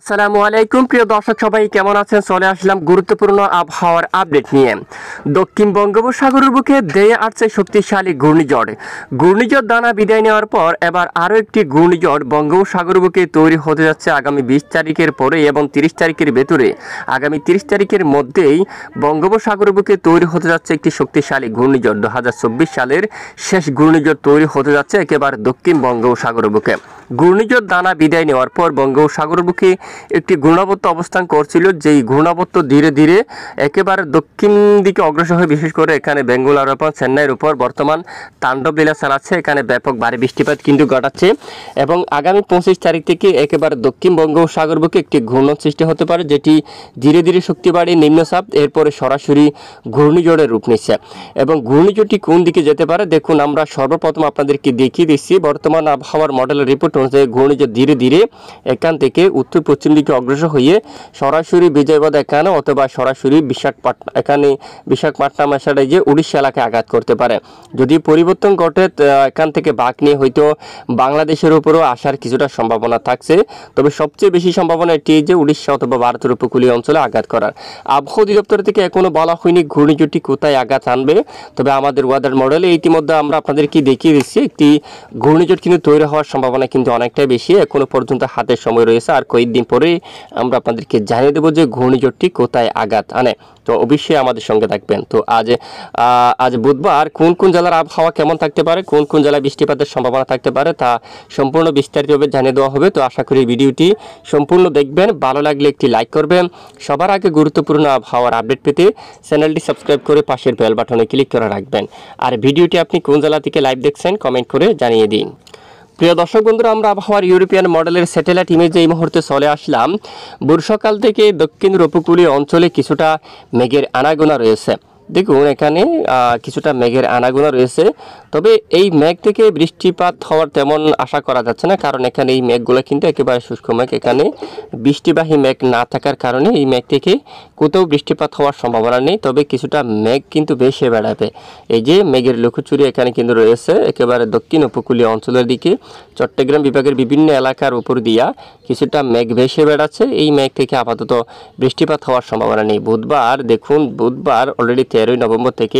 আসসালামু আলাইকুম প্রিয় দর্শক সবাই কেমন আছেন? চলে আসলাম গুরুত্বপূর্ণ আবহাওয়ার আপডেট নিয়ে। দক্ষিণ বঙ্গোপসাগরের বুকে ধেয়ে আসছে শক্তিশালী ঘূর্ণিঝড়। ঘূর্ণিঝড় দানা বিদায় নেওয়ার পর এবার আরও একটি ঘূর্ণিঝড় বঙ্গোপসাগরের বুকে তৈরি হতে যাচ্ছে আগামী 20 তারিখের পরে এবং 30 তারিখের ভেতরে। আগামী 30 তারিখের মধ্যেই বঙ্গোপসাগরের বুকে তৈরি হতে যাচ্ছে একটি শক্তিশালী ঘূর্ণিঝড়। 2024 সালের শেষ ঘূর্ণিঝড় তৈরি হতে যাচ্ছে একেবারে দক্ষিণ বঙ্গোপসাগরের বুকে। ঘূর্ণিঝড় দানা বিদায় নেওয়ার পর বঙ্গোপসাগরের বুকে একটি ঘূর্ণাবর্ত অবস্থান করছিল, যেই ঘূর্ণাবর্ত ধীরে ধীরে একেবারে দক্ষিণ দিকে অগ্রসর হয়ে বিশেষ করে এখানে বেঙ্গালুরুর উপর চেন্নাইয়ের উপর বর্তমান তাণ্ডব লীলা চালাচ্ছে। এখানে ব্যাপক ভারী বৃষ্টিপাত কিন্তু ঘটাচ্ছে এবং আগামী 25 তারিখ থেকে একেবারে দক্ষিণ বঙ্গোপসাগর বুকে একটি ঘূর্ণন সৃষ্টি হতে পারে, যেটি ধীরে ধীরে শক্তি বাড়িয়ে নিম্নচাপ এরপরে সরাসরি ঘূর্ণিঝড়ের রূপ নিচ্ছে। এবং ঘূর্ণিঝড়টি কোন দিকে যেতে পারে দেখুন, আমরা সর্বপ্রথম আপনাদেরকে দেখিয়ে দিচ্ছি বর্তমান আবহাওয়ার মডেলের রিপোর্ট অনুযায়ী ঘূর্ণিঝড় ধীরে ধীরে এখান থেকে উত্তর পশ্চিম দিকে অগ্রসর হয়ে সরাসরি বিজয়বাদ এখানে অথবা সরাসরি বিশাখাপট্টনম যে উড়িষ্যা এলাকায় আঘাত করতে পারে। যদি পরিবর্তন ঘটে এখান থেকে বাঁক নিয়ে হয়তো বাংলাদেশের উপরও আসার কিছুটা সম্ভাবনা থাকছে, তবে সবচেয়ে বেশি সম্ভাবনা এটি যে উড়িষ্যা অথবা ভারতের উপকূলীয় অঞ্চলে আঘাত করার। আবহাওয়া অধিদপ্তর থেকে এখনো বলা হয়নি ঘূর্ণিঝড়টি কোথায় আঘাত আনবে, তবে আমাদের ওয়েদার মডেলে ইতিমধ্যে আমরা আপনাদেরকে দেখিয়ে দিচ্ছি একটি ঘূর্ণিঝড় কিন্তু তৈরি হওয়ার সম্ভাবনা কিন্তু অনেকটাই বেশি। এখনো পর্যন্ত হাতের সময় রয়েছে, আর কয়েকদিন পরে আমরা আপনাদেরকে জানিয়ে দেবো যে ঘূর্ণিঝড়টি কোথায় আঘাত আনে। তো অবশ্যই আমাদের সঙ্গে থাকবেন। তো আজ বুধবার কোন কোন জেলার আবহাওয়া কেমন থাকতে পারে, কোন কোন জেলায় বৃষ্টিপাতের সম্ভাবনা থাকতে পারে তা সম্পূর্ণ বিস্তারিতভাবে জানিয়ে দেওয়া হবে। তো আশা করি ভিডিওটি সম্পূর্ণ দেখবেন, ভালো লাগলে একটি লাইক করবেন। সবার আগে গুরুত্বপূর্ণ আবহাওয়ার আপডেট পেতে চ্যানেলটি সাবস্ক্রাইব করে পাশের বেল বাটনে ক্লিক করে রাখবেন। আর ভিডিওটি আপনি কোন জেলা থেকে লাইভ দেখছেন কমেন্ট করে জানিয়ে দিন। প্রিয় দর্শক বন্ধুরা, আমরা আবহাওয়ার ইউরোপিয়ান মডেলের স্যাটেলাইট ইমেজে এই মুহূর্তে চলে আসলাম। বর্ষাকাল থেকে দক্ষিণের উপকূলীয় অঞ্চলে কিছুটা মেঘের আনাগোনা রয়েছে। দেখুন এখানে কিছুটা মেঘের আনাগোনা রয়েছে, তবে এই মেঘ থেকে বৃষ্টিপাত হওয়ার তেমন আশা করা যাচ্ছে না, কারণ এখানে এই মেঘগুলো কিন্তু একেবারে শুষ্ক মেঘ। এখানে বৃষ্টিবাহী মেঘ না থাকার কারণে এই মেঘ থেকে কোথাও বৃষ্টিপাত হওয়ার সম্ভাবনা নেই, তবে কিছুটা মেঘ কিন্তু ভেসে বেড়াবে। এই যে মেঘের লুকোচুরি এখানে কিন্তু রয়েছে একেবারে দক্ষিণ উপকূলীয় অঞ্চলের দিকে। চট্টগ্রাম বিভাগের বিভিন্ন এলাকার উপর দিয়া কিছুটা মেঘ ভেসে বেড়াচ্ছে। এই মেঘ থেকে আপাতত বৃষ্টিপাত হওয়ার সম্ভাবনা নেই। বুধবার দেখুন, বুধবার অলরেডি 13 নভেম্বর থেকে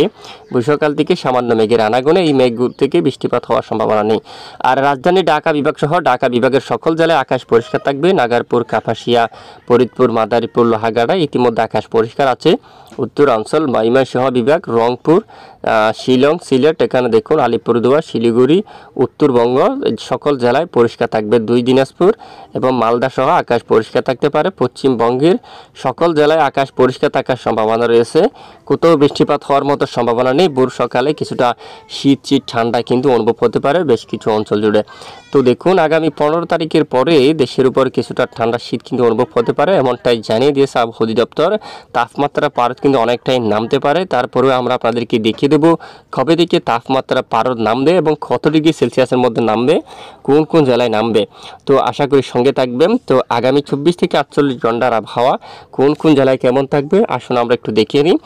বর্ষাকাল থেকে সামান্য মেঘের আনাগোনা, এই মেঘ থেকে বৃষ্টিপাত হওয়ার সম্ভাবনা নেই। আর রাজধানী ঢাকা বিভাগ সহ ঢাকা বিভাগের সকল জেলায় আকাশ পরিষ্কার থাকবে। নাগারপুর, কাপাসিয়া, ফরিদপুর, মাদারীপুর, লোহাগাড়া ইতিমধ্যে আকাশ পরিষ্কার আছে। উত্তরাঞ্চল, ময়মনসিংহ বিভাগ, রংপুর, শিলং, সিলেট, এখানে দেখুন আলিপুরদুয়ার, শিলিগুড়ি, উত্তরবঙ্গ সকল জেলায় পরিষ্কার থাকবে। 2 দিনাজপুর এবং মালদা সহ আকাশ পরিষ্কার থাকতে পারে। পশ্চিমবঙ্গের সকল জেলায় আকাশ পরিষ্কার থাকার সম্ভাবনা রয়েছে, কোথাও বৃষ্টিপাত হওয়ার মতো সম্ভাবনা নেই। ভোর সকালে কিছুটা শীত ঠান্ডা কিন্তু অনুভব হতে পারে বেশ কিছু অঞ্চল জুড়ে। তো দেখুন আগামী 15 তারিখের পরে দেশের উপর কিছুটা ঠান্ডা শীত কিন্তু অনুভব হতে পারে, এমনটাই জানিয়ে দিয়েছে আবহাওয়া অধিদপ্তর। তাপমাত্রা পারদ কিন্তু অনেকটাই নামতে পারে, তারপরেও আমরা আপনাদেরকে দেখিয়ে দেবো কবে থেকে তাপমাত্রা পারদ নামবে এবং কত ডিগ্রি সেলসিয়াসের মধ্যে নামবে, কোন কোন জেলায় নামবে। তো আশা করি সঙ্গে থাকবেন। তো আগামী 24 থেকে 48 ঘন্টার আবহাওয়া কোন কোন জেলায় কেমন থাকবে আসুন আমরা একটু দেখিয়ে নিই।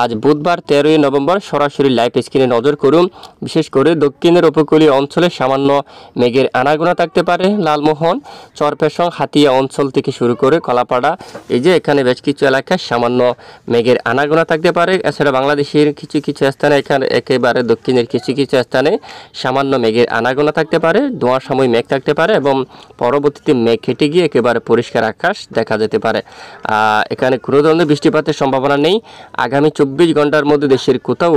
আজ বুধবার 13 নভেম্বর সরাসরি লাইভ স্ক্রিনে নজর করুন। বিশেষ করে দক্ষিণের উপকূলীয় অঞ্চলে সামান্য মেঘের আনাগোনা থাকতে পারে। লালমোহন, চরপেশং, হাতিয়া অঞ্চল থেকে শুরু করে কলাপাড়া, এই যে এখানে বেশ কিছু এলাকায় সামান্য মেঘের আনাগোনা থাকতে পারে। এছাড়া বাংলাদেশের কিছু কিছু স্থানে এখানে একেবারে দক্ষিণের কিছু কিছু স্থানে সামান্য মেঘের আনাগোনা থাকতে পারে। ধোঁয়াশাময় মেঘ থাকতে পারে এবং পরবর্তীতে মেঘ কেটে গিয়ে একেবারে পরিষ্কার আকাশ দেখা যেতে পারে। এখানে কোনো ধরনের বৃষ্টিপাতের সম্ভাবনা নেই। আগামী 24 ঘন্টার মধ্যে দেশের কোথাও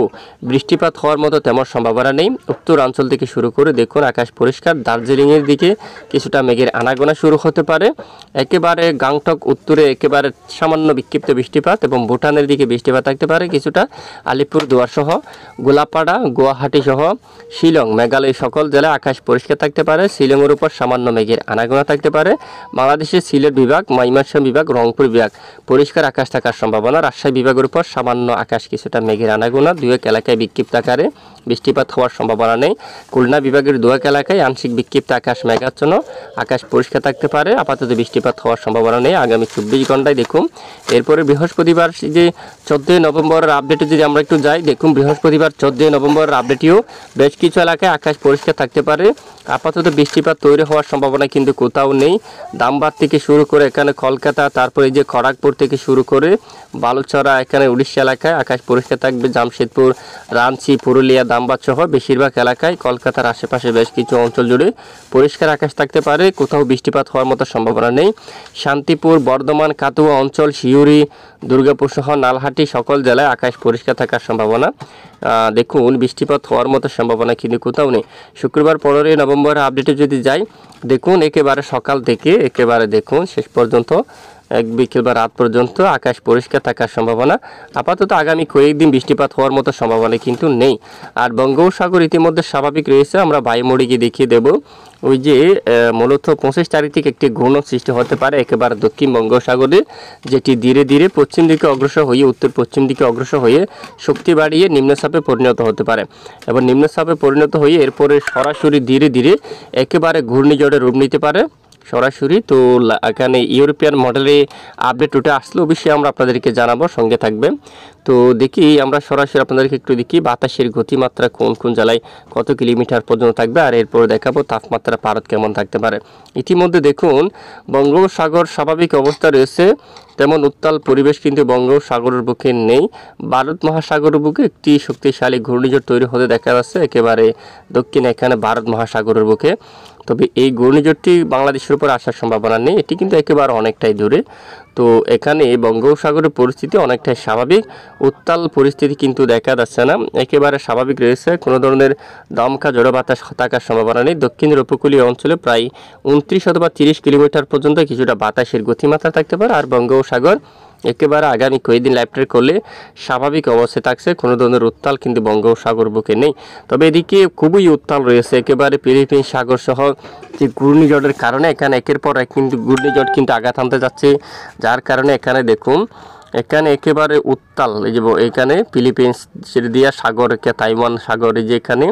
বৃষ্টিপাত হওয়ার মতো তেমন সম্ভাবনা নেই। উত্তরাঞ্চল থেকে শুরু করে দেখুন আকাশ পরিষ্কার। দার্জিলিংয়ের দিকে কিছুটা মেঘের আনাগোনা শুরু হতে পারে। একেবারে গাংটক উত্তরে একেবারে সামান্য বিক্ষিপ্ত বৃষ্টিপাত এবং ভুটানের দিকে বৃষ্টিপাত থাকতে পারে কিছুটা। আলিপুরদুয়ার সহ গোলাপাড়া, গুয়াহাটি সহ শিলং, মেঘালয় সকল জেলায় আকাশ পরিষ্কার থাকতে পারে। শিলংয়ের উপর সামান্য মেঘের আনাগোনা থাকতে পারে। বাংলাদেশের সিলেট বিভাগ, ময়মনসিংহ বিভাগ, রংপুর বিভাগ পরিষ্কার আকাশ থাকার সম্ভাবনা। রাজশাহী বিভাগের উপর সামান্য আকাশ কিছুটা মেঘের আনাগোনা, 2 এলাকায় বিক্ষিপ্ত আকারে বৃষ্টিপাত হওয়ার সম্ভাবনা নেই। খুলনা বিভাগের 2 এলাকায় আংশিক বিক্ষিপ্ত আকাশ মেঘাচ্ছন্ন, আকাশ পরিষ্কার থাকতে পারে। আপাতত বৃষ্টিপাত হওয়ার সম্ভাবনা নেই আগামী 24 ঘন্টায়। দেখুন এরপরে বৃহস্পতিবার যে 14 নভেম্বরের আপডেটে যদি আমরা একটু যাই, দেখুন বৃহস্পতিবার 14 নভেম্বরের আপডেটেও বেশ কিছু এলাকায় আকাশ পরিষ্কার থাকতে পারে। আপাতত বৃষ্টিপাত তৈরি হওয়ার সম্ভাবনা কিন্তু কোথাও নেই। দামবাদ থেকে শুরু করে এখানে কলকাতা, তারপরে যে খড়গপুর থেকে শুরু করে বালুচরা, এখানে উড়িষ্যা এলাকায় আকাশ পরিষ্কার থাকবে। জামশেদপুর, রাঞ্চি, পুরুলিয়া, দামবাদ সহ বেশিরভাগ এলাকায়, কলকাতার আশেপাশে বেশ কিছু অঞ্চল জুড়ে পরিষ্কার আকাশ থাকতে পারে, কোথাও বৃষ্টিপাত হওয়ার মতো সম্ভাবনা নেই। শান্তিপুর, বর্ধমান, কাতুয়া অঞ্চল, সিউড়ি, দুর্গাপুর সহ নালহাটি সকল জেলায় আকাশ পরিষ্কার থাকার সম্ভাবনা। দেখুন বৃষ্টিপাত হওয়ার মতো সম্ভাবনা কিন্তু কোথাও নেই। শুক্রবার 15 নভেম্বর আপডেটে যদি যাই, দেখুন একেবারে সকাল থেকে একেবারে দেখুন শেষ পর্যন্ত এক বিকেল বা রাত পর্যন্ত আকাশ পরিষ্কার থাকার সম্ভাবনা। আপাতত আগামী কয়েকদিন বৃষ্টিপাত হওয়ার মতো সম্ভাবনা কিন্তু নেই। আর বঙ্গোপসাগর ইতিমধ্যে স্বাভাবিক রয়েছে। আমরা বায়ুমণ্ডলকে দেখিয়ে দেব। ওই যে মূলত 25 তারিখ থেকে একটি ঘূর্ণন সৃষ্টি হতে পারে একেবারে দক্ষিণ বঙ্গোপসাগরে, যেটি ধীরে ধীরে পশ্চিম দিকে অগ্রসর হয়ে উত্তর পশ্চিম দিকে অগ্রসর হয়ে শক্তি বাড়িয়ে নিম্নচাপে পরিণত হতে পারে, এবং নিম্নচাপে পরিণত হয়ে এরপরে সরাসরি ধীরে ধীরে একেবারে ঘূর্ণিঝড়ে রূপ নিতে পারে সরাসরি। তো এখানে ইউরোপিয়ান মডেলে আপডেট উঠে আসলে অবশ্যই আমরা আপনাদেরকে জানাবো, সঙ্গে থাকবে। তো দেখি আমরা সরাসরি আপনাদেরকে একটু দেখি বাতাসের গতিমাত্রা কোন কোন জেলায় কত কিলোমিটার পর্যন্ত থাকবে, আর এরপরে দেখাবো তাপমাত্রা পারদ কেমন থাকতে পারে। ইতিমধ্যে দেখুন বঙ্গোপসাগর স্বাভাবিক অবস্থা রয়েছে, তেমন উত্তাল পরিবেশ কিন্তু বঙ্গোপসাগরের বুকে নেই। ভারত মহাসাগরের বুকে একটি শক্তিশালী ঘূর্ণিঝড় তৈরি হতে দেখা যাচ্ছে একেবারে দক্ষিণ এখানে ভারত মহাসাগরের বুকে। তবে এই ঘূর্ণিঝড়টি বাংলাদেশের উপর আসার সম্ভাবনা নেই, এটি কিন্তু একেবারে অনেকটাই দূরে। তো এখানে বঙ্গোপসাগরের পরিস্থিতি অনেকটাই স্বাভাবিক, উত্তাল পরিস্থিতি কিন্তু দেখা যাচ্ছে না, একেবারে স্বাভাবিক রয়েছে। কোনো ধরনের দমকা ঝড়ো বাতাস থাকার সম্ভাবনা নেই। দক্ষিণের উপকূলীয় অঞ্চলে প্রায় 29 অথবা 30 কিলোমিটার পর্যন্ত কিছুটা বাতাসের গতিমাত্রা থাকতে পারে। আর বঙ্গোপসাগর একেবারে আগামী কয়েকদিন লাইভ ট্রেক করলে স্বাভাবিক অবস্থায় থাকছে, কোনো ধরনের উত্তাল কিন্তু বঙ্গোপসাগর বুকে নেই। তবে এদিকে খুবই উত্তাল রয়েছে একেবারে ফিলিপিন সাগর সহ যে ঘূর্ণিঝড়ের কারণে এখানে একের পর এক কিন্তু ঘূর্ণিঝড় কিন্তু আঘাত আনতে যাচ্ছে, যার কারণে এখানে দেখুন এখানে একেবারে উত্তাল, এই যে এখানে ফিলিপিন্স দিয়া সাগর, তাইওয়ান সাগর, এই যে এখানে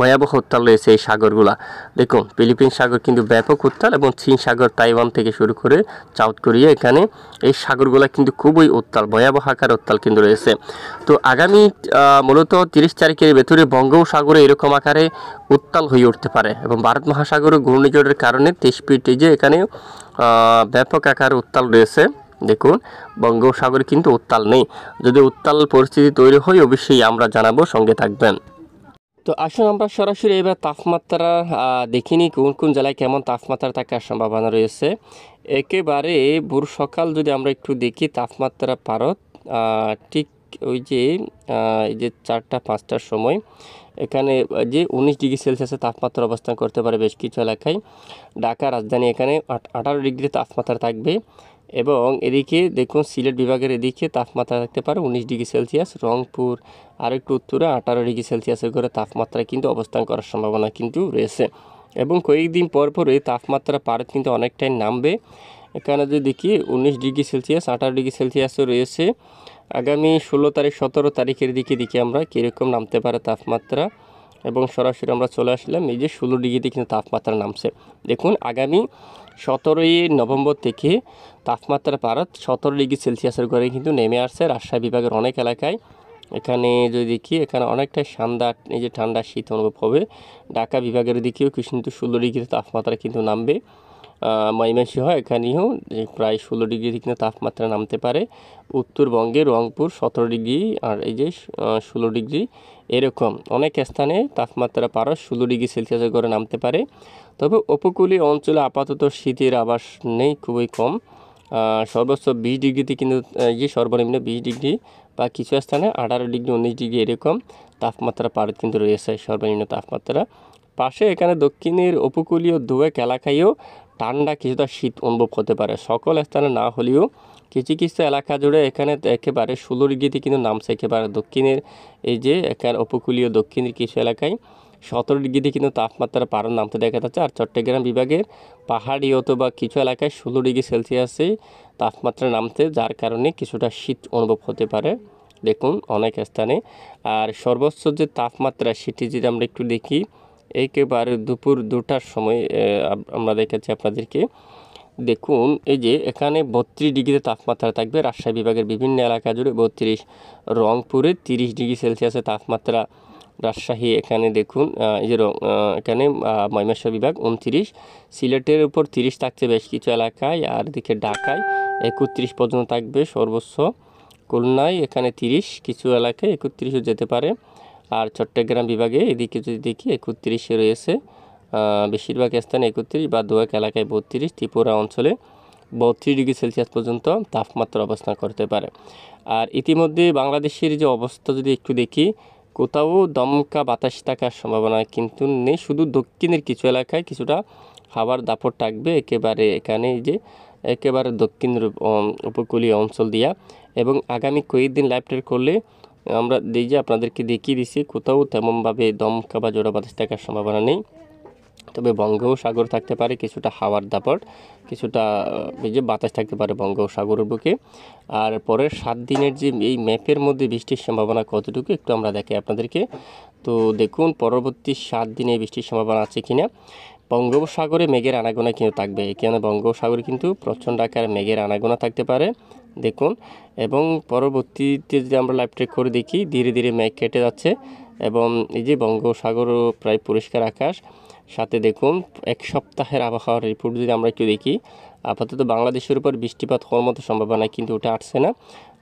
ভয়াবহ উত্তাল রয়েছে এই সাগরগুলা। দেখুন ফিলিপিন সাগর কিন্তু ব্যাপক উত্তাল, এবং চীন সাগর, তাইওয়ান থেকে শুরু করে সাউথ কোরিয়া, এখানে এই সাগরগুলা কিন্তু খুবই উত্তাল, ভয়াবহ আকার উত্তাল কিন্তু রয়েছে। তো আগামী মূলত 30 তারিখের ভেতরে বঙ্গোপসাগরে এরকম আকারে উত্তাল হয়ে উঠতে পারে, এবং ভারত মহাসাগরে ঘূর্ণিঝড়ের কারণে 23 ফিট যে এখানে ব্যাপক আকারে উত্তাল রয়েছে। দেখুন বঙ্গোপসাগরে কিন্তু উত্তাল নেই, যদি উত্তাল পরিস্থিতি তৈরি হয় অবশ্যই আমরা জানাবো, সঙ্গে থাকবেন। তো আসুন আমরা সরাসরি এবার তাপমাত্রা দেখিনি কোন কোন জেলায় কেমন তাপমাত্রা থাকার সম্ভাবনা রয়েছে। একেবারে ভোর সকাল যদি আমরা একটু দেখি তাপমাত্রা পারদ ঠিক ওই যে এই যে 4টা-5টার সময় এখানে যে 19 ডিগ্রি সেলসিয়াসের তাপমাত্রা অবস্থান করতে পারে বেশ কিছু এলাকায়। ঢাকা রাজধানী এখানে 18 ডিগ্রি তাপমাত্রা থাকবে, এবং এদিকে দেখুন সিলেট বিভাগের এদিকে তাপমাত্রা থাকতে পারে 19 ডিগ্রি সেলসিয়াস। রংপুর আর একটু উত্তরে 18 ডিগ্রি সেলসিয়াসের করে তাপমাত্রা কিন্তু অবস্থান করার সম্ভাবনা কিন্তু রয়েছে, এবং কয়েকদিন পর পরে তাপমাত্রা পারদ কিন্তু অনেকটাই নামবে। এখানে যদি দেখি 19 ডিগ্রি সেলসিয়াস, 18 ডিগ্রি সেলসিয়াসও রয়েছে। আগামী 16 তারিখ 17 তারিখের দিকে দেখি আমরা কীরকম নামতে পারে তাপমাত্রা, এবং সরাসরি আমরা চলে আসলাম এই যে 16 ডিগ্রিতে কিন্তু তাপমাত্রা নামছে। দেখুন আগামী 17 নভেম্বর থেকে তাপমাত্রা পারদ 17 ডিগ্রি সেলসিয়াসের ঘরে কিন্তু নেমে আসছে রাজশাহী বিভাগের অনেক এলাকায়। এখানে যদি দেখি এখানে অনেকটাই এই যে ঠান্ডা শীত অনুভব হবে। ঢাকা বিভাগের দিকেও কিন্তু 16 ডিগ্রি তাপমাত্রা কিন্তু নামবে। ময়মনসিংহ এখানেও প্রায় 16 ডিগ্রি কিন্তু তাপমাত্রা নামতে পারে। উত্তরবঙ্গে রংপুর 17 ডিগ্রি, আর এই যে 16 ডিগ্রি, এরকম অনেক স্থানে তাপমাত্রা পারদ 16 ডিগ্রি সেলসিয়াসের ঘরে নামতে পারে। তবে উপকূলীয় অঞ্চলে আপাতত শীতের আভাস নেই, খুবই কম। সর্বোচ্চ 20 ডিগ্রিতে কিন্তু যে সর্বনিম্ন 20 ডিগ্রি বা কিছু স্থানে 18 ডিগ্রি 19 ডিগ্রি এরকম তাপমাত্রা পারদ কিন্তু রয়েছে সর্বনিম্ন তাপমাত্রা। পাশে এখানে দক্ষিণের উপকূলীয় দুয়েক এলাকায়ও ঠান্ডা কিছুটা শীত অনুভব হতে পারে, সকল স্থানে না হলেও কিছু কিছু এলাকা জুড়ে এখানে একেবারে 16 ডিগ্রিতে কিন্তু নামছে। একেবারে দক্ষিণের এই যে এখানে উপকূলীয় দক্ষিণের কিছু এলাকায় 17 ডিগ্রিতে কিন্তু তাপমাত্রা পারদ নামতে দেখা যাচ্ছে। আর চট্টগ্রাম বিভাগের পাহাড়ি অথবা কিছু এলাকায় 16 ডিগ্রি সেলসিয়াসে তাপমাত্রা নামতে, যার কারণে কিছুটা শীত অনুভব হতে পারে দেখুন অনেক স্থানে। আর সর্বোচ্চ যে তাপমাত্রা সেটি যদি আমরা একটু দেখি, একেবারে দুপুর 2টার সময় আমরা দেখাচ্ছি আপনাদেরকে। দেখুন এই যে এখানে 32 ডিগ্রিতে তাপমাত্রা থাকবে রাজশাহী বিভাগের বিভিন্ন এলাকা জুড়ে 32, রংপুরে 30 ডিগ্রি সেলসিয়াসের তাপমাত্রা রাজশাহী এখানে দেখুন এই যে এখানে ময়মনসিংহ বিভাগ 29, সিলেটের উপর 30 থাকছে বেশ কিছু এলাকায়, আর এদিকে ঢাকায় 31 পর্যন্ত থাকবে সর্বোচ্চ, খুলনায় এখানে 30, কিছু এলাকায় 31ও যেতে পারে। আর চট্টগ্রাম বিভাগে এদিকে যদি দেখি 31 রয়েছে, বেশিরভাগ স্থানে 31 বা দু এক এলাকায় 32, ত্রিপুরা অঞ্চলে 32 ডিগ্রি সেলসিয়াস পর্যন্ত তাপমাত্রা অবস্থান করতে পারে। আর ইতিমধ্যে বাংলাদেশের যে অবস্থা যদি একটু দেখি, কোথাও দমকা বাতাস থাকার সম্ভাবনা কিন্তু নেই, শুধু দক্ষিণের কিছু এলাকায় কিছুটা হাওয়ার দাপট থাকবে একেবারে এখানে যে একেবারে দক্ষিণের উপকূলীয় অঞ্চল দিয়া। এবং আগামী কয়েকদিন লাইভ ট্রেড করলে আমরা এই যে আপনাদেরকে দেখিয়ে দিচ্ছি, কোথাও তেমনভাবে দমকা বা জোড়া বাতাস থাকার সম্ভাবনা নেই, তবে বঙ্গোপসাগর থাকতে পারে কিছুটা হাওয়ার দাপট, কিছুটা এই যে বাতাস থাকতে পারে বঙ্গোপসাগরের বুকে। আর পরের 7 দিনের যে এই ম্যাপের মধ্যে বৃষ্টির সম্ভাবনা কতটুকু একটু আমরা দেখাই আপনাদেরকে। তো দেখুন পরবর্তী 7 দিনে বৃষ্টির সম্ভাবনা আছে কিনা। বঙ্গোপসাগরে মেঘের আনাগোনা কিন্তু থাকবে, এখানে বঙ্গোপসাগরে কিন্তু প্রচণ্ড আকারে মেঘের আনাগোনা থাকতে পারে দেখুন। এবং পরবর্তীতে যদি আমরা লাইভ ট্রেক করে দেখি, ধীরে ধীরে মেঘ কেটে যাচ্ছে এবং এই যে বঙ্গোপসাগরও প্রায় পরিষ্কার আকাশ। সাথে দেখুন 1 সপ্তাহের আবহাওয়ার রিপোর্ট যদি আমরা একটু দেখি, আপাতত বাংলাদেশের উপর বৃষ্টিপাত হওয়ার মতো সম্ভাবনা কিন্তু ওটা আসছে না।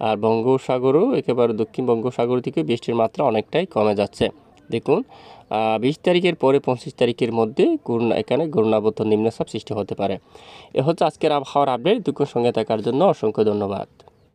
আর বঙ্গোপসাগরও একেবারে দক্ষিণ বঙ্গোপসাগর থেকে বৃষ্টির মাত্রা অনেকটাই কমে যাচ্ছে দেখুন। 20 তারিখের পরে 25 তারিখের মধ্যে এখানে ঘূর্ণাবর্ত নিম্নচাপ সৃষ্টি হতে পারে। এ হচ্ছে আজকের আবহাওয়ার আপডেট। দুঃখ সঙ্গে থাকার জন্য অসংখ্য ধন্যবাদ।